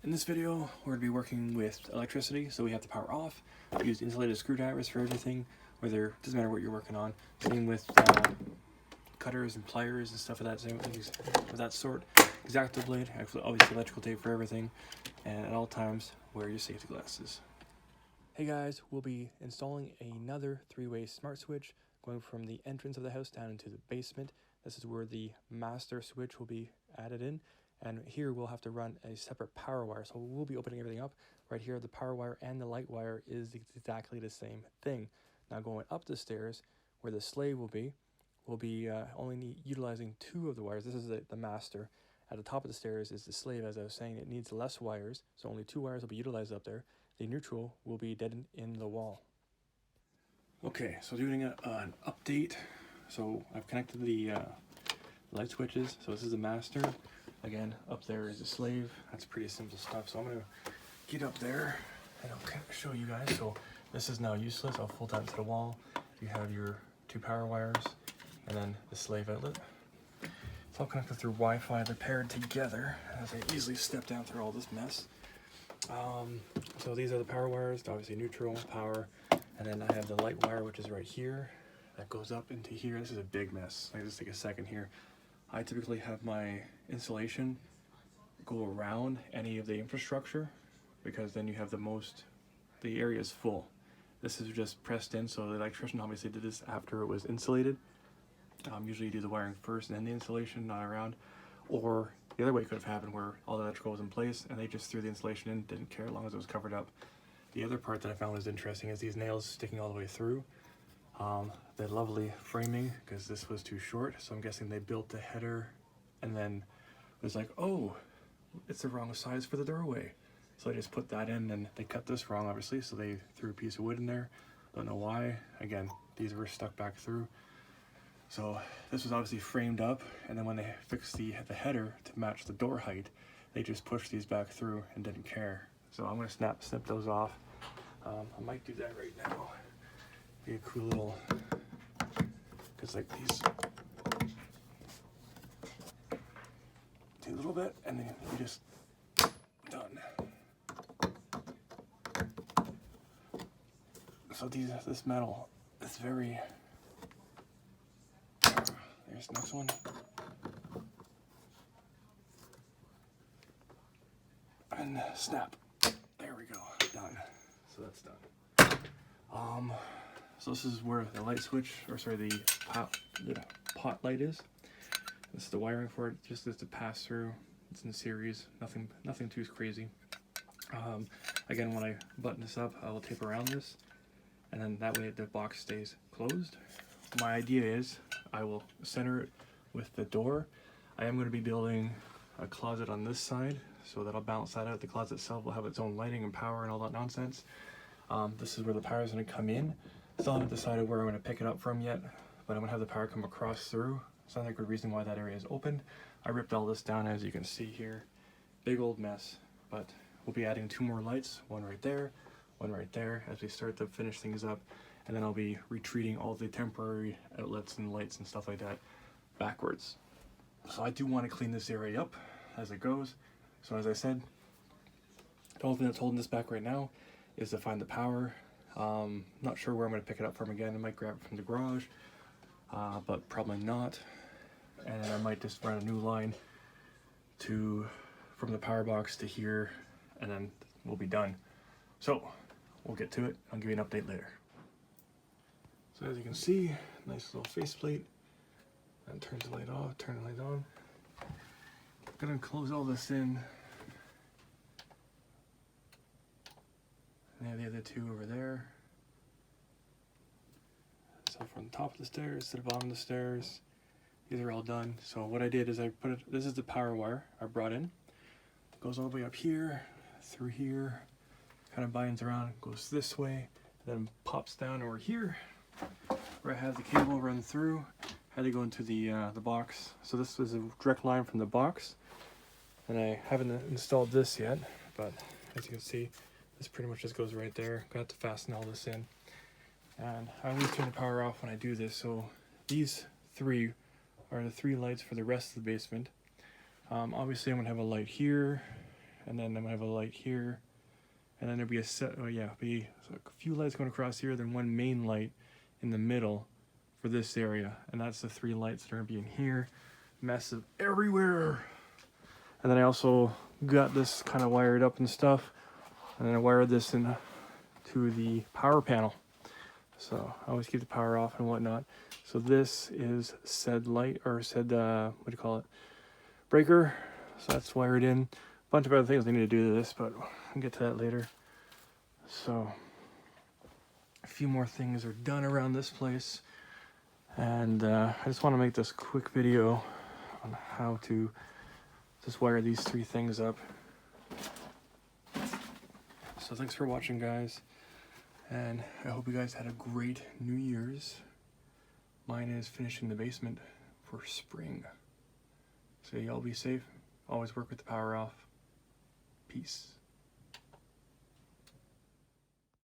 In this video, we're going to be working with electricity, so we have the power off. We use insulated screwdrivers for everything, whether, it doesn't matter what you're working on. Same with cutters and pliers and stuff of that sort. X-Acto blade, obviously electrical tape for everything, and at all times, wear your safety glasses. Hey guys, we'll be installing another three-way smart switch going from the entrance of the house down into the basement. This is where the master switch will be added in. And here we'll have to run a separate power wire. So we'll be opening everything up. Right here, the power wire and the light wire is exactly the same thing. Now going up the stairs, where the slave will be, we'll be only utilizing two of the wires. This is the master. At the top of the stairs is the slave. As I was saying, it needs less wires, so only two wires will be utilized up there. The neutral will be dead in the wall. Okay, so doing an update. So I've connected the light switches. So this is the master. Again, up there is a slave. That's pretty simple stuff. So I'm gonna get up there and I'll kind of show you guys. So this is now useless. I'll fold that into the wall. You have your two power wires and then the slave outlet. It's all connected through Wi-Fi. They're paired together as I easily step down through all this mess. So these are the power wires, obviously neutral, power, and then I have the light wire, which is right here. That goes up into here. This is a big mess. Let me just take a second here. I typically have my insulation go around any of the infrastructure because then you have the area is full. This is just pressed in, so the electrician obviously did this after it was insulated. Usually you do the wiring first and then the insulation, not around. Or the other way could have happened where all the electrical was in place and they just threw the insulation in, didn't care as long as it was covered up. The other part that I found was interesting is these nails sticking all the way through. The lovely framing, because this was too short, so I'm guessing they built the header and then it was like, oh, it's the wrong size for the doorway. So I just put that in and they cut this wrong, obviously, so they threw a piece of wood in there. Don't know why. Again, these were stuck back through. So this was obviously framed up, and then when they fixed the header to match the door height, they just pushed these back through and didn't care. So I'm gonna snip those off. I might do that right now. Be a cool little, because like these, do a little bit, and then you just done. So this metal is very. There's the next one. And snap. There we go. Done. So that's done. So this is where the light switch, or sorry, the pot light is. This is the wiring for it, just as to pass through. It's in series, nothing too crazy. Again, when I button this up, I will tape around this, and then that way the box stays closed. My idea is I will center it with the door. I am going to be building a closet on this side, so that'll balance that out. The closet itself will have its own lighting and power and all that nonsense. This is where the power is going to come in. Still haven't decided where I'm going to pick it up from yet, but I'm going to have the power come across through. It's not a good reason why that area is open. I ripped all this down, as you can see here. Big old mess, but we'll be adding two more lights, one right there, as we start to finish things up, and then I'll be retreating all the temporary outlets and lights and stuff like that backwards. So I do want to clean this area up as it goes. So as I said, the only thing that's holding this back right now is to find the power. Not sure where I'm going to pick it up from again. I might grab it from the garage, but probably not. And then I might just run a new line from the power box to here, and then we'll be done. So we'll get to it. I'll give you an update later. So as you can see, nice little faceplate. And turns the light off, turn the light on. I'm gonna close all this in. And the other two over there. So from the top of the stairs to the bottom of the stairs, these are all done. So what I did is this is the power wire I brought in. It goes all the way up here, through here, kind of binds around, goes this way, then pops down over here, where I have the cable run through. Had to go into the box. So this was a direct line from the box, and I haven't installed this yet, but as you can see, this pretty much just goes right there. Got to fasten all this in, and I always turn the power off when I do this. So these three are the three lights for the rest of the basement. Obviously I'm gonna have a light here, and then I'm gonna have a light here, and then there'll be a set. Oh yeah, be so a few lights going across here, then one main light in the middle for this area, and that's the 3 lights that are gonna be in here. Massive everywhere. And then I also got this kind of wired up and stuff, and then I wired this in to the power panel. So I always keep the power off and whatnot. So this is said light, or said what do you call it, breaker. So that's wired in. A bunch of other things I need to do to this, but I'll get to that later. So a few more things are done around this place, and I just want to make this quick video on how to just wire these 3 things up. So thanks for watching, guys, and I hope you guys had a great New Year's. Mine is finishing the basement for spring. So y'all be safe. Always work with the power off. Peace.